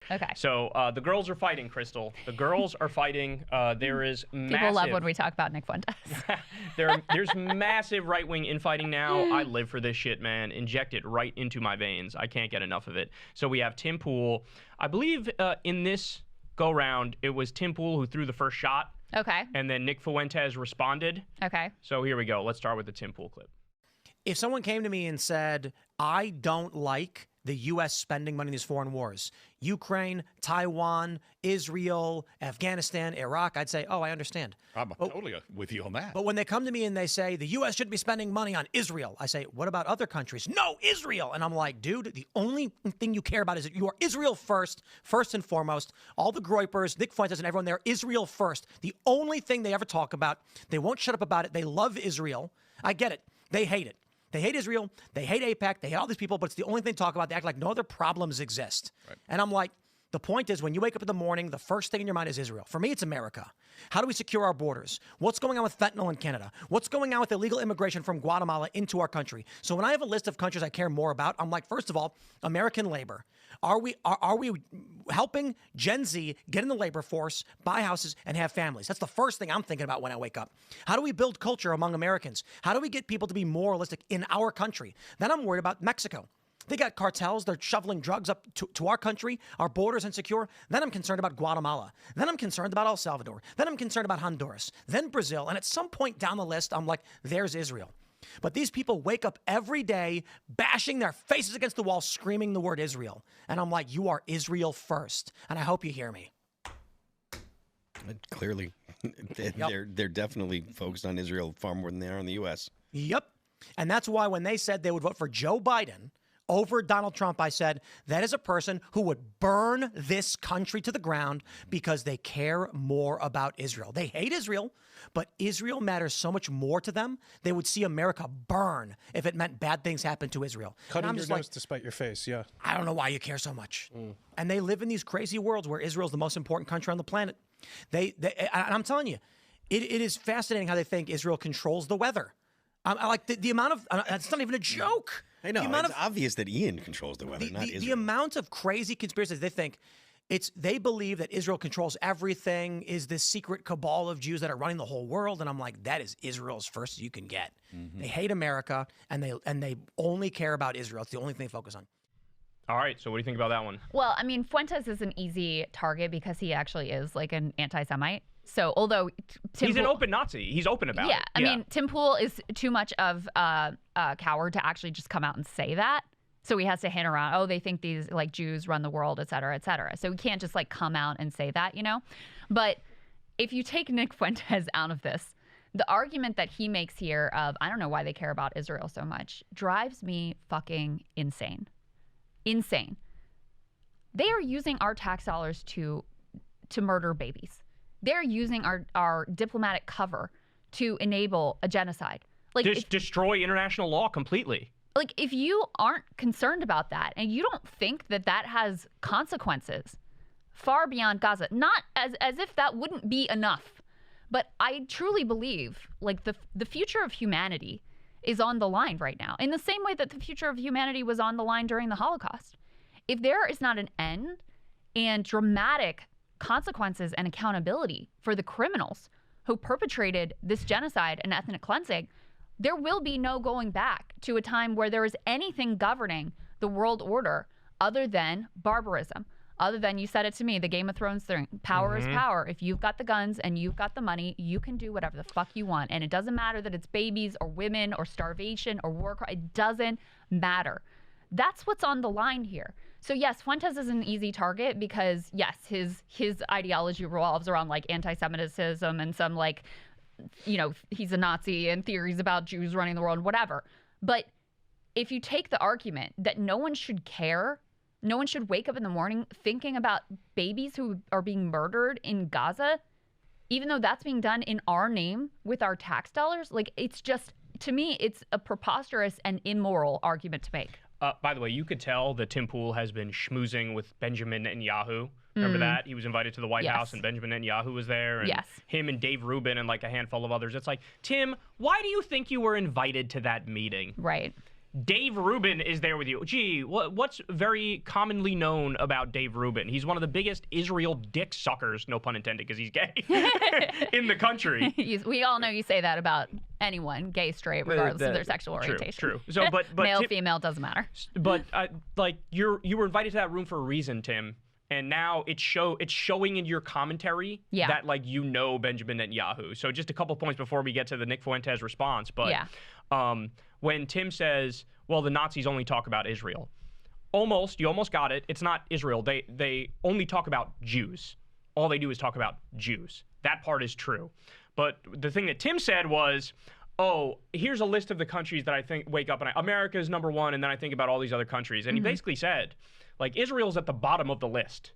Okay. So the girls are fighting, Crystal. The girls are fighting. There is massive... People love when we talk about Nick Fuentes. There's massive right-wing infighting now. I live for this shit, man. Inject it right into my veins. I can't get enough of it. So we have Tim Pool. I believe in this go-round, it was Tim Pool who threw the first shot. Okay. And then Nick Fuentes responded. Okay. So here we go. Let's start with the Tim Pool clip. If someone came to me and said, I don't like the U.S. spending money in these foreign wars, Ukraine, Taiwan, Israel, Afghanistan, Iraq, I'd say, oh, I understand. I'm totally with you on that. But when they come to me and they say, the U.S. shouldn't be spending money on Israel, I say, what about other countries? No, Israel. And I'm like, dude, the only thing you care about is that you are Israel first and foremost. All the Groypers, Nick Fuentes and everyone there, Israel first. The only thing they ever talk about, they won't shut up about it. They love Israel. I get it. They hate it. They hate Israel. They hate AIPAC. They hate all these people, but it's the only thing they talk about. They act like no other problems exist. Right. And I'm like, the point is, when you wake up in the morning, the first thing in your mind is Israel. For me, it's America. How do we secure our borders? What's going on with fentanyl in Canada? What's going on with illegal immigration from Guatemala into our country? So when I have a list of countries I care more about, I'm like, first of all, American labor. Are we helping Gen Z get in the labor force, buy houses, and have families? That's the first thing I'm thinking about when I wake up. How do we build culture among Americans? How do we get people to be moralistic in our country? Then I'm worried about Mexico. They got cartels. They're shoveling drugs up to our country. Our borders insecure. Then I'm concerned about Guatemala. Then I'm concerned about El Salvador. Then I'm concerned about Honduras. Then Brazil. And at some point down the list, I'm like, there's Israel. But these people wake up every day bashing their faces against the wall, screaming the word Israel. And I'm like, you are Israel first. And I hope you hear me. Clearly, they're definitely focused on Israel far more than they are on the U.S. Yep. And that's why when they said they would vote for Joe Biden over Donald Trump, I said, that is a person who would burn this country to the ground because they care more about Israel. They hate Israel, but Israel matters so much more to them. They would see America burn if it meant bad things happen to Israel. Cutting your nose to spite your face, yeah. I don't know why you care so much. And they live in these crazy worlds where Israel's the most important country on the planet. And I'm telling you, it is fascinating how they think Israel controls the weather. I like the amount of, it's not even a joke. I know, it's obvious that Ian controls the weather, not Israel. The amount of crazy conspiracies they think, they believe that Israel controls everything, is this secret cabal of Jews that are running the whole world. And I'm like, that is Israel's first you can get. They hate America, and they only care about Israel. It's the only thing they focus on. All right, so what do you think about that one? Well, I mean, Fuentes is an easy target because he actually is like an anti-Semite. So although he's an open Nazi, he's open about it. Yeah, I mean, Tim Pool is too much of a coward to actually just come out and say that. So he has to hint around, oh, they think these like Jews run the world, et cetera, et cetera. So he can't just like come out and say that, you know. But if you take Nick Fuentes out of this, the argument that he makes here of, I don't know why they care about Israel so much, drives me fucking insane. Insane. They are using our tax dollars to murder babies. They're using our diplomatic cover to enable a genocide. Like destroy international law completely. Like, if you aren't concerned about that and you don't think that that has consequences far beyond Gaza, not as if that wouldn't be enough, but I truly believe like the future of humanity is on the line right now, in the same way that the future of humanity was on the line during the Holocaust. If there is not an end and dramatic consequences and accountability for the criminals who perpetrated this genocide and ethnic cleansing, there will be no going back to a time where there is anything governing the world order other than barbarism, other than, you said it to me, the Game of Thrones thing, power is power. If you've got the guns and you've got the money, you can do whatever the fuck you want. And it doesn't matter that it's babies or women or starvation or war. It doesn't matter. That's what's on the line here. So yes, Fuentes is an easy target because yes, his ideology revolves around like anti-Semitism and some like, you know, he's a Nazi and theories about Jews running the world, whatever. But if you take the argument that no one should care, no one should wake up in the morning thinking about babies who are being murdered in Gaza, even though that's being done in our name with our tax dollars, like it's just, to me, it's a preposterous and immoral argument to make. By the way, you could tell that Tim Pool has been schmoozing with Benjamin Netanyahu. Remember that? He was invited to the White House and Benjamin Netanyahu was there. And him and Dave Rubin and like a handful of others. It's like, Tim, why do you think you were invited to that meeting? Right. Dave Rubin is there with you. Gee, what's very commonly known about Dave Rubin? He's one of the biggest Israel dick suckers, no pun intended, because he's gay, in the country. We all know you say that about anyone, gay, straight, regardless of their sexual orientation. True. So, but male, female, doesn't matter. But like you were invited to that room for a reason, Tim. And now it's showing in your commentary that, like, you know Benjamin Netanyahu. So just a couple points before we get to the Nick Fuentes response. But when Tim says, well, the Nazis only talk about Israel, you almost got it. It's not Israel. They only talk about Jews. All they do is talk about Jews. That part is true. But the thing that Tim said was, oh, here's a list of the countries that I think wake up and America is number one, and then I think about all these other countries. And he basically said, like, Israel's at the bottom of the list.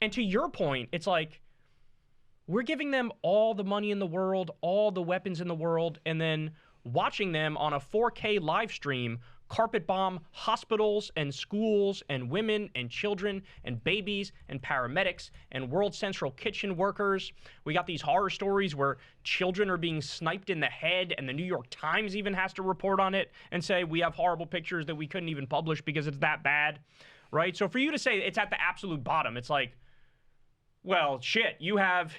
And to your point, it's like, we're giving them all the money in the world, all the weapons in the world, and then watching them on a 4K live stream carpet bomb hospitals and schools and women and children and babies and paramedics and World Central Kitchen workers. We got these horror stories where children are being sniped in the head, and the New York Times even has to report on it and say we have horrible pictures that we couldn't even publish because it's that bad. Right? So for you to say it's at the absolute bottom, it's like, well, shit, you have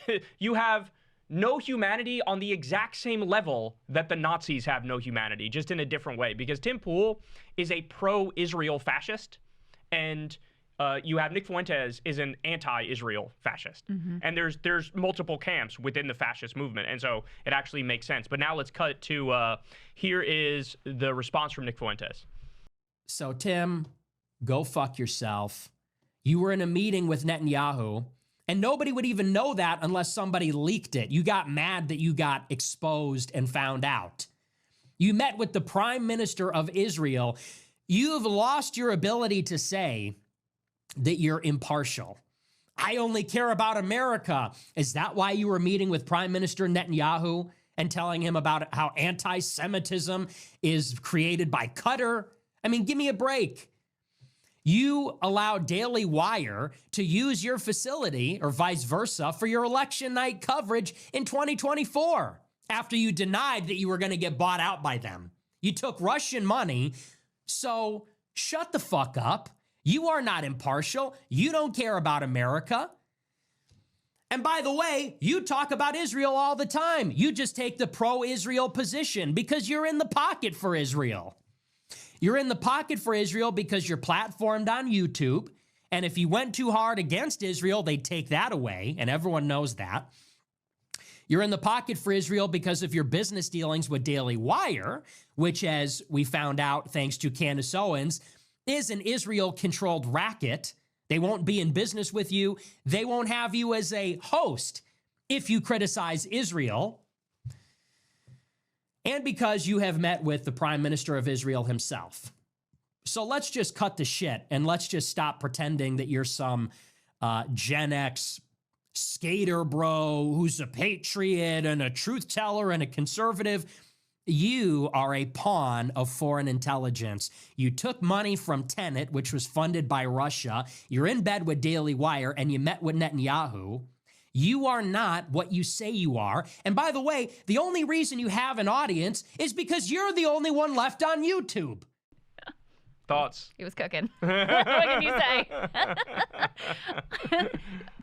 no humanity on the exact same level that the Nazis have no humanity, just in a different way. Because Tim Pool is a pro-Israel fascist, and you have Nick Fuentes is an anti-Israel fascist. And there's multiple camps within the fascist movement, and so it actually makes sense. But now let's cut to, here is the response from Nick Fuentes. So, Tim, go fuck yourself. You were in a meeting with Netanyahu, and nobody would even know that unless somebody leaked it. You got mad that you got exposed and found out. You met with the Prime Minister of Israel. You've lost your ability to say that you're impartial. I only care about America. Is that why you were meeting with Prime Minister Netanyahu and telling him about how anti-Semitism is created by Qatar? I mean, give me a break. You allowed Daily Wire to use your facility, or vice versa, for your election night coverage in 2024 after you denied that you were going to get bought out by them. You took Russian money, so shut the fuck up. You are not impartial. You don't care about America. And by the way, you talk about Israel all the time. You just take the pro-Israel position because you're in the pocket for Israel. You're in the pocket for Israel because you're platformed on YouTube. And if you went too hard against Israel, they'd take that away. And everyone knows that. You're in the pocket for Israel because of your business dealings with Daily Wire, which, as we found out thanks to Candace Owens, is an Israel-controlled racket. They won't be in business with you. They won't have you as a host if you criticize Israel. And because you have met with the Prime Minister of Israel himself. So let's just cut the shit and let's just stop pretending that you're some Gen X skater bro who's a patriot and a truth teller and a conservative. You are a pawn of foreign intelligence. You took money from Tenet, which was funded by Russia. You're in bed with Daily Wire and you met with Netanyahu. You are not what you say you are. And by the way, the only reason you have an audience is because you're the only one left on YouTube. Thoughts? He was cooking. What can you say?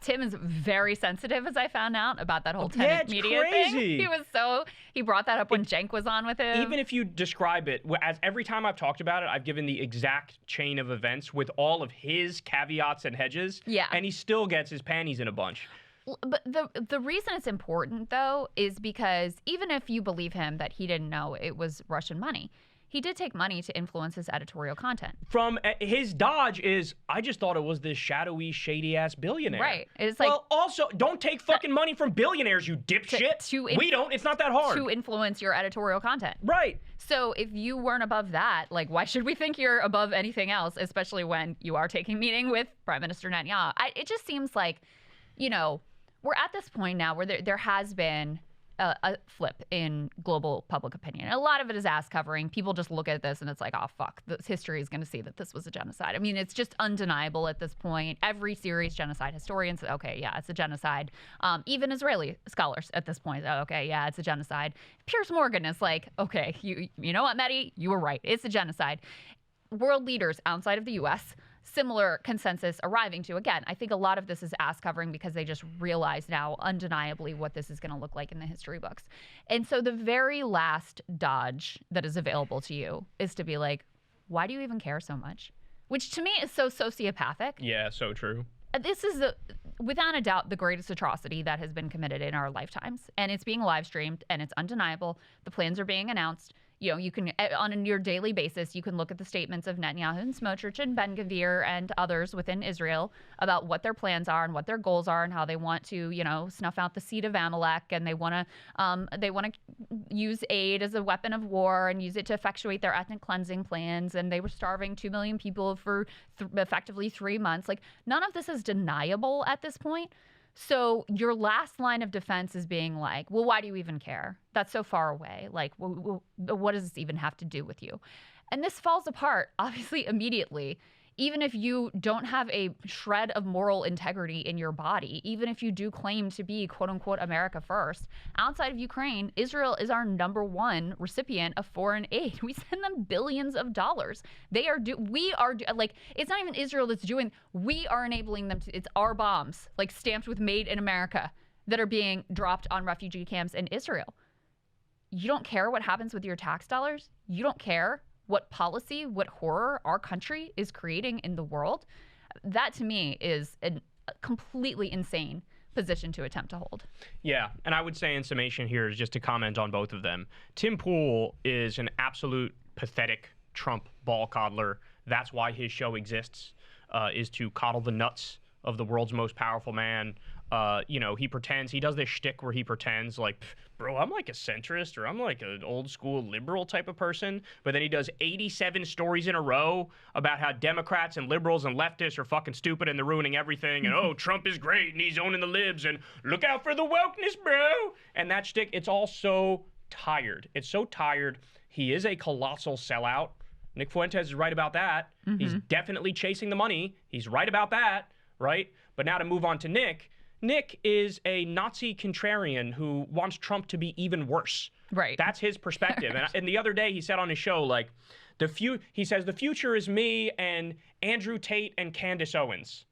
Tim is very sensitive, as I found out, about that whole Tenet media crazy. thing. He brought that up when Cenk was on with him. Even if you describe it, as every time I've talked about it, I've given the exact chain of events with all of his caveats and hedges. Yeah. And he still gets his panties in a bunch. But the reason it's important, though, is because even if you believe him that he didn't know it was Russian money, he did take money to influence his editorial content. From his dodge is, I just thought it was this shadowy, shady-ass billionaire. Right. It's like, well, also, don't take fucking money from billionaires, you dipshit. We don't. It's not that hard. To influence your editorial content. Right. So if you weren't above that, like, why should we think you're above anything else, especially when you are taking meeting with Prime Minister Netanyahu? It just seems like, you know, we're at this point now where there has been a flip in global public opinion. A lot of it is ass covering. People just look at this and it's like, oh, fuck, this history is going to see that this was a genocide. I mean, it's just undeniable at this point. Every serious genocide historian says, okay, yeah, it's a genocide. Even Israeli scholars at this point, okay, yeah, it's a genocide. Piers Morgan is like, okay, you know what, Mehdi? You were right. It's a genocide. World leaders outside of the U.S., similar consensus arriving to. Again, I think a lot of this is ass covering because they just realize now undeniably what this is going to look like in the history books. And so the very last dodge that is available to you is to be like, why do you even care so much? Which to me is so sociopathic. Yeah, so true. This is, without a doubt, the greatest atrocity that has been committed in our lifetimes. And it's being live streamed and it's undeniable. The plans are being announced. You know, you can, on a near daily basis, you can look at the statements of Netanyahu and Smotrich and Ben-Gvir and others within Israel about what their plans are and what their goals are and how they want to, you know, snuff out the seed of Amalek, and they want to use aid as a weapon of war and use it to effectuate their ethnic cleansing plans. And they were starving 2 million people for effectively 3 months. Like, none of this is deniable at this point. So your last line of defense is being like, well, why do you even care? That's so far away. Like, what does this even have to do with you? And this falls apart, obviously, immediately. Even if you don't have a shred of moral integrity in your body, even if you do claim to be, quote unquote, America first, outside of Ukraine, Israel is our #1 recipient of foreign aid. We send them billions of dollars. Like, it's not even Israel that's doing, we are enabling them to, it's our bombs, like stamped with made in America, that are being dropped on refugee camps in Israel. You don't care what happens with your tax dollars? You don't care what policy, what horror our country is creating in the world? That to me is a completely insane position to attempt to hold. Yeah, and I would say in summation here is just to comment on both of them. Tim Pool is an absolute pathetic Trump ball coddler. That's why his show exists, is to coddle the nuts of the world's most powerful man. You know, he does this shtick where he pretends like, bro, I'm like a centrist or I'm like an old school liberal type of person. But then he does 87 stories in a row about how Democrats and liberals and leftists are fucking stupid and they're ruining everything. And, oh, Trump is great and he's owning the libs and look out for the wokeness, bro. And that shtick, it's all so tired. It's so tired. He is a colossal sellout. Nick Fuentes is right about that. Mm-hmm. He's definitely chasing the money. He's right about that, right? But now to move on to Nick. Nick is a Nazi contrarian who wants Trump to be even worse. Right. That's his perspective. And the other day he said on his show, like, he says, the future is me and Andrew Tate and Candace Owens.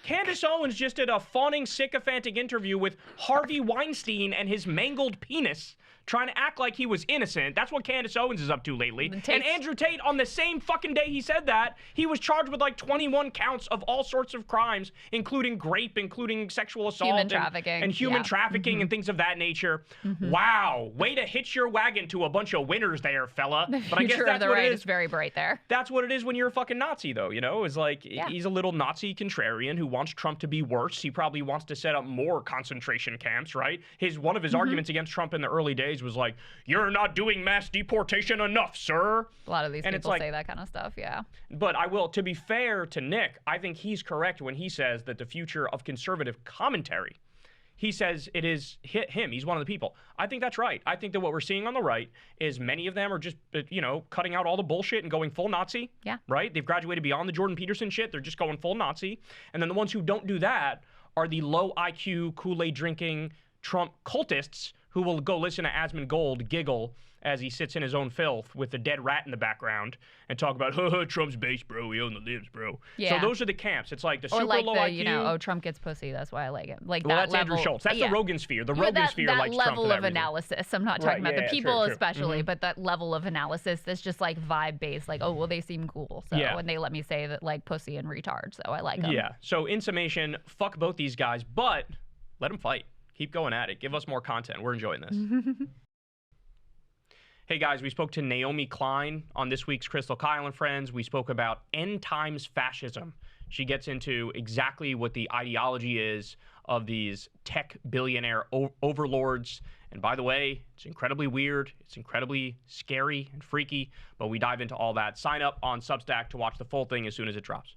Candace Owens just did a fawning, sycophantic interview with Harvey Weinstein and his mangled penis, trying to act like he was innocent. That's what Candace Owens is up to lately. And Andrew Tate, on the same fucking day he said that, he was charged with like 21 counts of all sorts of crimes, including rape, including sexual assault, human trafficking, and human trafficking and things of that nature. Wow, way to hitch your wagon to a bunch of winners there, fella. But I guess that's what it is. Is very bright there. That's what it is when you're a fucking Nazi, though. You know, is like he's a little Nazi contrarian who wants Trump to be worse. He probably wants to set up more concentration camps, right? One of his arguments against Trump in the early days was like, you're not doing mass deportation enough, sir. A lot of these people say that kind of stuff, yeah. But to be fair to Nick, I think he's correct when he says that the future of conservative commentary, he says it is him. He's one of the people. I think that's right. I think that what we're seeing on the right is many of them are just, cutting out all the bullshit and going full Nazi. Yeah. Right? They've graduated beyond the Jordan Peterson shit. They're just going full Nazi. And then the ones who don't do that are the low IQ, Kool-Aid drinking Trump cultists who will go listen to Asmund Gold giggle as he sits in his own filth with the dead rat in the background and talk about, Trump's base, bro. We own the libs, bro. Yeah. So those are the camps. It's like the or super like low the, IQ. Trump gets pussy. That's why I like him. Like well, that that's level, Andrew Schultz. That's the Rogan sphere. The Rogan sphere likes Trump for that level of reason. analysis. I'm not talking about the people true. especially, but that level of analysis that's just like vibe based. Like, oh, well, they seem cool. So, and they let me say that like pussy and retard. So I like them. Yeah. So in summation, fuck both these guys, but let them fight. Keep going at it. Give us more content. We're enjoying this. Hey guys, we spoke to Naomi Klein on this week's Crystal Kyle and Friends. We spoke about end times fascism. She gets into exactly what the ideology is of these tech billionaire overlords. And by the way, it's incredibly weird. It's incredibly scary and freaky, but we dive into all that. Sign up on Substack to watch the full thing as soon as it drops.